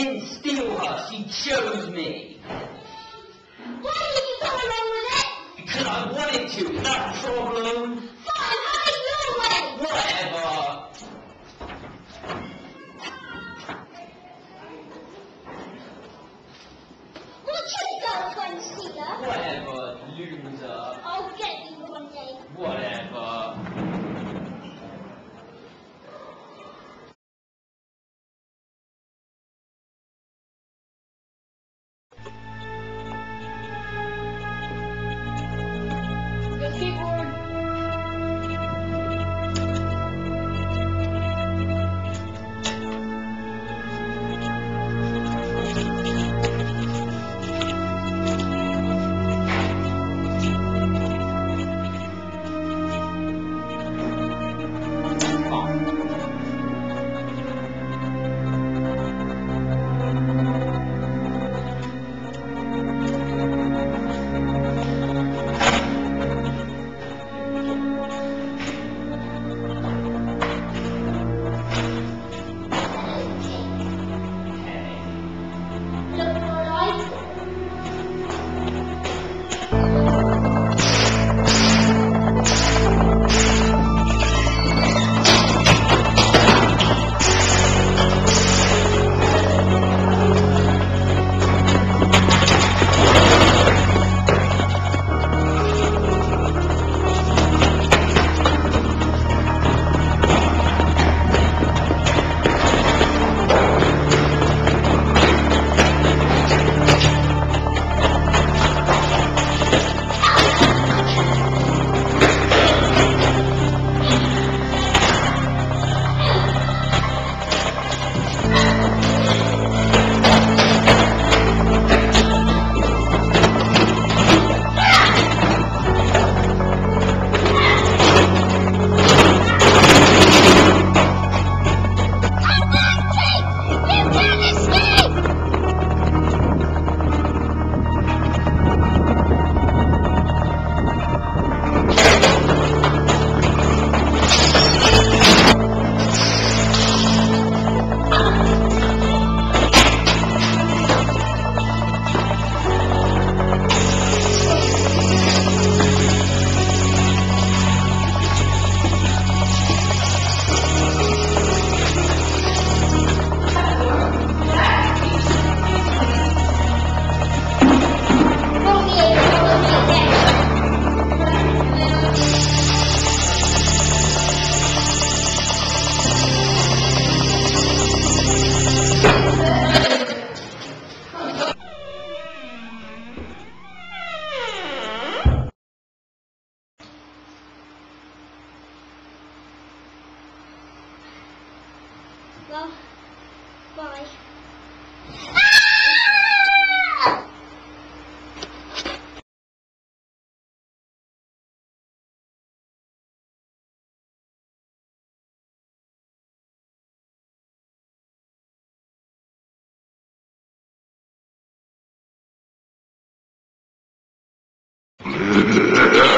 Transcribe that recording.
didn't steal her, she chose me. Why did you go along with it? Because I wanted to. Is that a problem? Fine, have it your way. Whatever. What's your girlfriend, Steeler? Whatever, loser. I'll get you one day. Whatever. Your keyboard. Look what I got. Well, bye. Yeah.